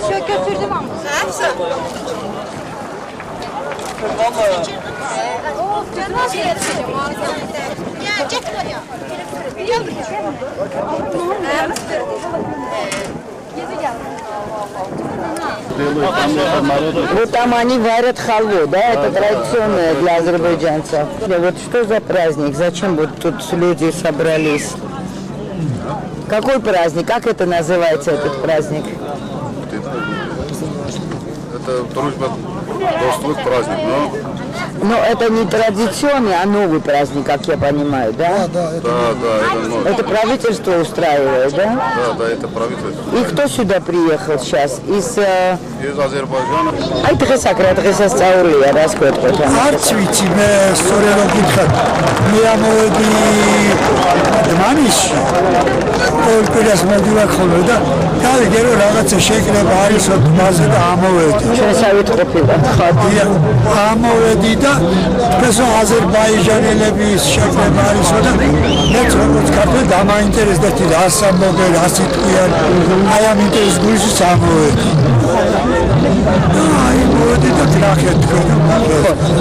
Все, götürdüm ama. Hepsi. Вот там они варят халву, да? Это традиционное для азербайджанцев. Вот что за праздник? Зачем вот тут люди собрались? Какой праздник? Как это называется, этот праздник? Это дружба праздник, Но это не традиционный, а новый праздник, как я понимаю, да? Да, это новый. Это правительство устраивает, да? Да, это правительство. И кто сюда приехал сейчас? Из Азербайджана. Ай, დღეს წაურია, რას გვეტყვით ამ? არც ვიცი, მე სწორედ რომ გითხრათ, მე ამოვედი დმანისში. ორკვირას მოდივარ ხოლმე და გავიგე რომ რაღაცა შეკრება არის თბაზე და ამოვედი. ჩვენსავით ყოფილად, ხარდია. ამოვედი და ესო აზერბაიჯანელების შეკრება არისო და მეც როგორც ქართველი დამაინტერესდა თი რას ამბობენ, რას იტყვიან. აი ამ ინტერეს გულში ამოვედი. აი მოვედი და ტრახეთ თქვენ.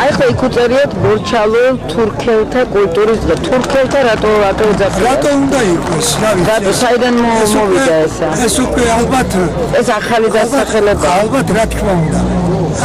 აი ხო იქ უწერიოთ ბორჩალო თურქელთა კულტურის დღე. თურქელთა რატო ეძახიან? რატო უნდა იყოს? რა ვიცი. რატო საიდან მოვიდა ესა? ეს უკვე ალბათ ეს ახალი დასახელება. ალბათ რა თქმა უნდა.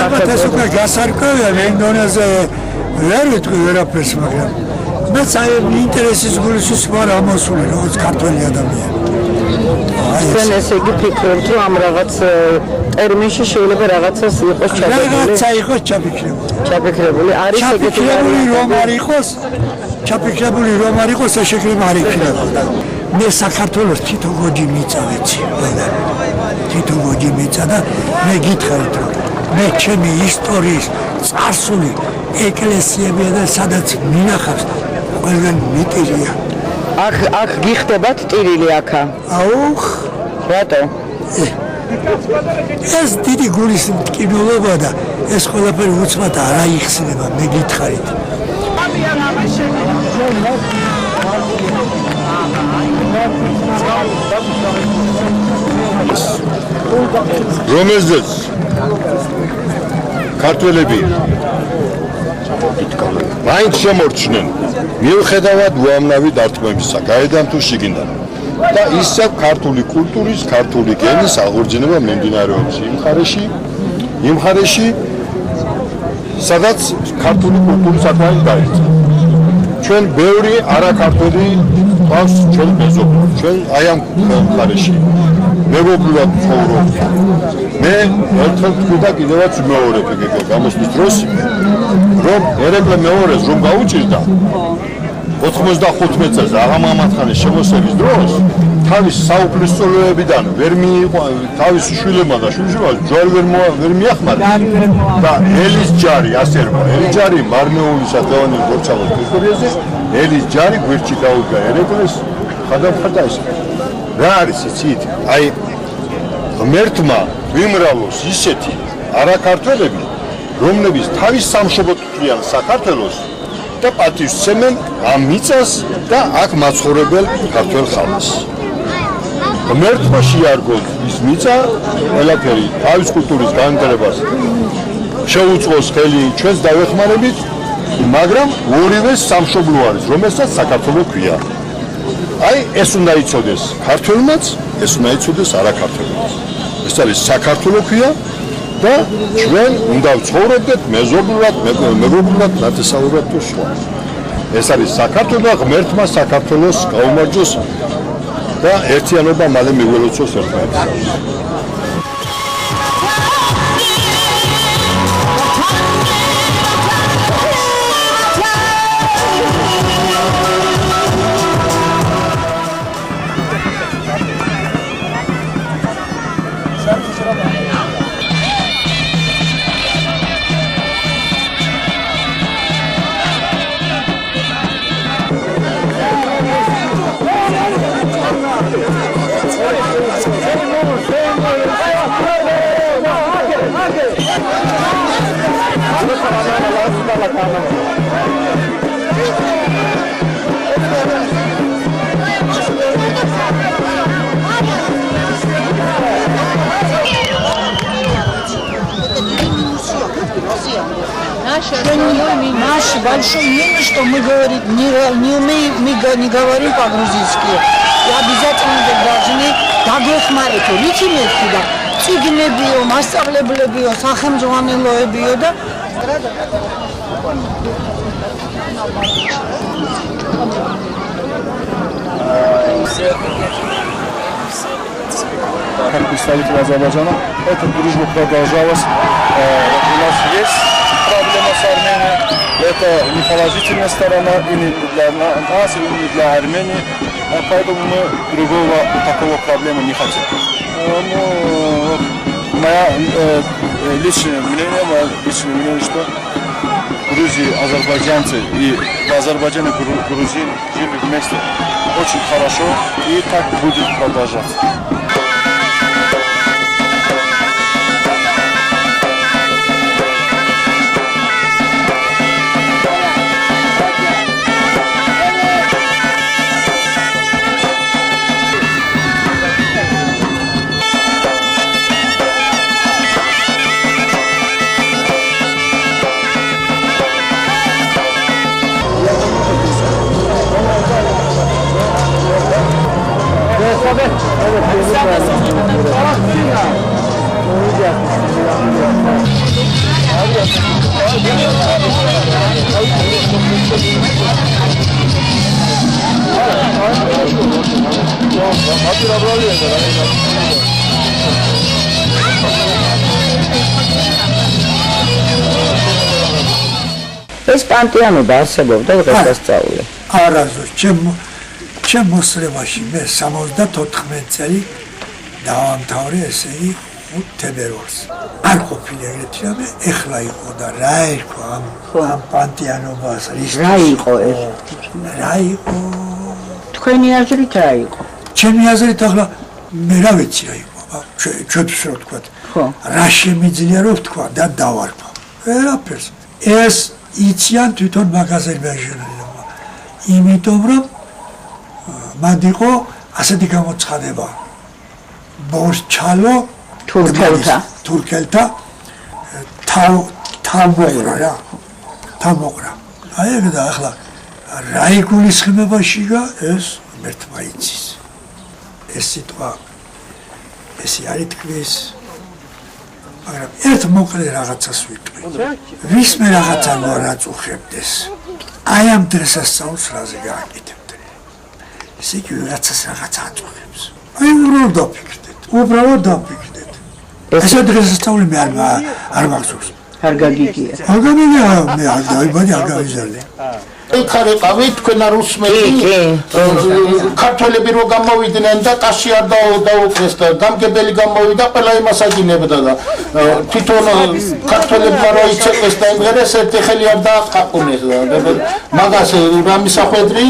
ალბათ ეს უკვე გასარკვევია მენდონაზე ვერ ვიტყვი ვერაფერს, მაგრამ მე საერთოდ ინტერესის გულში სხვა რა მოსული როგორც ქართველი ადამიანი. ჩვენ ესე იგი ფიქრობთ რომ ამ რაღაც ტერმინში შეიძლება რაღაცას იყოს ჩაფიქრებული. რაღაცა იყოს ჩაფიქრებული. ჩაფიქრებული არის ეგეთი ჩაფიქრებული რომ არ იყოს, ჩაფიქრებული რომ არ იყოს, ეს შეიძლება არ იქნებოდა. მე საქართველოს თითო გოჯი მიწავეცი. თითო გოჯი მიწა და მე გითხარით რომ მე ჩემი ისტორიის წარსული ეკლესიებია და სადაც მინახავს ყველგან მიტირია. აქ გიხდებათ ტირილი აქა. აუხ, რატო? ეს დიდი გულის მტკივნელობა და ეს ყველაფერი უცბად არ აიხსნება, მე გითხარით. რომელზეც ქართველები მაინც შემორჩნენ მიუხედავად უამრავი დარტყმებისა, გაედან თუ შიგნიდან. და ისევ ქართული კულტურის, ქართული გენის აღორძინება მიმდინარეობს იმ მხარეში, სადაც ქართული კულტურის საქმე დაიწყო. ჩვენ ბევრი არაქართველი გვაქვს ჩვენ მეზობლად, ჩვენ აი ამ მხარეში მეგობრულად ცხოვრობთ. მე ერთხელ თქვი და კიდევაც ვიმეორებ გამოსვლის დროს, რომ ერეკლე მეორეს რომ გაუჭირდა 95 წელს აღამამათხანის შემოსევის დროს თავის საუფლისწულოებიდან ვერ მიიყვა თავის შვილებმა და შვილიშვილებმა ჯვარი ვერ მიახმარა და ელის ჯარი ასე რბა ელის ჯარი მარნეულისა დევანის ბორჩალოს ტერიტორიაზე ელის ჯარი გვერდში დაუდგა ერეკლეს ხადამხატა ის რა არის იცით აი ღმერთმა ვიმრავლოს ისეთი არაქართველები რომლებიც თავის სამშობლოდ თვლიან საქართველოს და პატივსცემენ ამ მიწას და აქ მაცხოვრებელ ქართველ ხალხს. ღმერთმა შეარგოს ის მიწა ყველაფერი თავის კულტურის განვითარებას შეუწყოს ხელი ჩვენს დავეხმარებით, მაგრამ ორივე სამშობლო არის, რომელსაც საქართველო ქვია. აი ეს უნდა იცოდეს ქართველმაც, ეს უნდა იცოდეს არაქართველმაც. ეს არის საქართველო ქვია და ჩვენ უნდა ვცხოვრობდეთ მეზობლურად, მეგობრულად, ნათესაურად თუ სხვა. ეს არის საქართველო, ღმერთმა საქართველოს გაუმარჯოს და ერთიანობა მალე მიგველოცოს ერთმანეთს. большое мнение, что мы говорим, не умеем, не говорим по-грузински. И обязательно должны дагохмарить, ритмики, да, цигнебио, мастерлеблебио, сахемжуанелоебио, да. Как представитель Азербайджана, эта дружба продолжалась. У нас есть проблема с Арменией. Это не положительная сторона и не для нас, и не для Армении. Поэтому мы такого проблемы не хотим. Мое личное мнение, что Грузии, азербайджанцы и в Азербайджане грузин жили вместе очень хорошо, и так будет продолжаться. ეს პანტეონობა არსებობდა დღესასწაული. არაზუსტ ჩემ მოსლებაში მე 74 წელი დავამთავრე, ესე იგი 5 თებერვალს. არ ყოფილი ეგრეთი რამე, ეხლა იყო და რა ერქვა ამ პანტეონობას, რა იყო ეს? რა იყო? თქვენი აზრით რა იყო? ჩემი აზრით ახლა მე რა ვიცი რა იყო, ჩვენთვის რო ვთქვა. ხო. რა შემიძლია რომ ვთქვა და დავარქვა. ვერაფერს. ეს იციან თვითონ მაგაზე მეჟურნალმა. იმიტომ რომ მანდ იყო ასეთი გამოცხადება. ბორჩალო თურქელთა თავმოყრა რა. თავმოყრა. აი ეგ და ახლა რა იგულისხმებაშია ეს მერთმა იცის. ეს სიტყვა ესე არის თქვის მაგრამ ერთ მოკლე რაღაცას ვიტყვი. ვის მე რაღაცა მოარაწუხებდეს. აი ამ დღესასწაულს რაზე გააკეთებდნენ. ესე იგი რაღაცას რაღაცა აწუხებს. აი უბრალოდ დაფიქრდეთ. ეს დღესასწაული მე არ მახსოვს. არ გაგიგია. არ გამიგია მე არ დაიბადე არ გავიზარდე. ეხარიყავი თქვენ არ უსმენთ ქართველები რო გამოვიდნენ და ტაში არ დაუკლეს და დამგებელი გამოვიდა ყველა იმას აგინებდა და თვითონ ქართველებმა რო იცეკვეს და იმღერეს ერთი ხელი არ დააყაყუნეს და მაგას რა მისახვედრი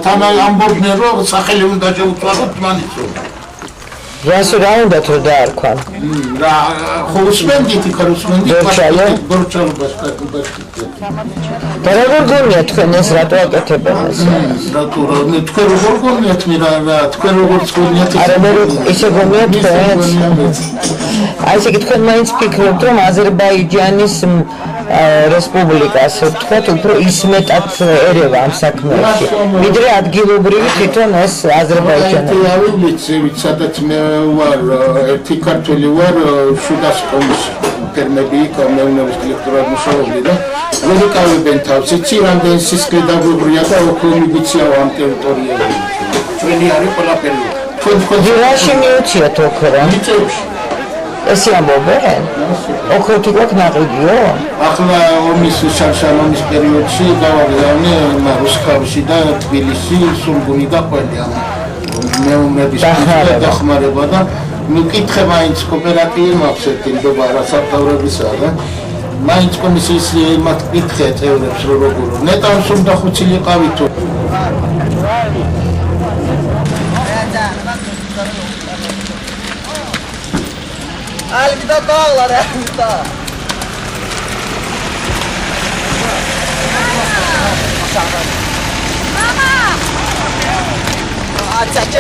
თან ამბობდნენ რომ სახელი უნდა შეუწვაროთ მანიცო რას რა უნდა თუ დაარქვა? რა ხო უსმენდით ბორჩალო და როგორ გონია თქვენ ეს რატო აკეთებენ ეს? რატო თქვენ როგორ გონიათ რა თქვენ როგორ გონიათ არა მე ისე გონია თქვენ აი ესე იგი თქვენ მაინც ფიქრობთ რომ აზერბაიჯანის რესპუბლიკას თქვათ უფრო ისმეტად ერევა ამ საქმეში ვიდრე ადგილობრივი თვითონ ეს აზერბაიჯანი არ ვიცი სადაც მე ვარ ერთი ქართველი ვარ შუდასკოლის ფერმები კომუნების დირექტორად მუშაობდი და მოდიკავებენ თავს იცი რამდენი სისხლი დაგვიბრია და ოქრომი ვიციაო ამ ტერიტორიაზე ჩვენი არის ყველაფერი თქვენ რაში მიუციათ ოქრო? მიწებში ესე ამბობენ? ოქროთი გვაქვს ნაყიდიო? ახლა ომის შარშალონის პერიოდში გავაგზავნე რუსთავში და თბილისში სულგუნი და ყველი მეომრების დახმარება და ნუ კითხე მაინც კოოპერატივი მაქვს ერთი ნდობა არასაფთავრებისაა და მაინც კომისიის მათ კითხე წევრებს რომ როგორ ნეტავს უნდა ხუცილიყავით თუ Alvida dağlar Alvida. Mama. Aç aç.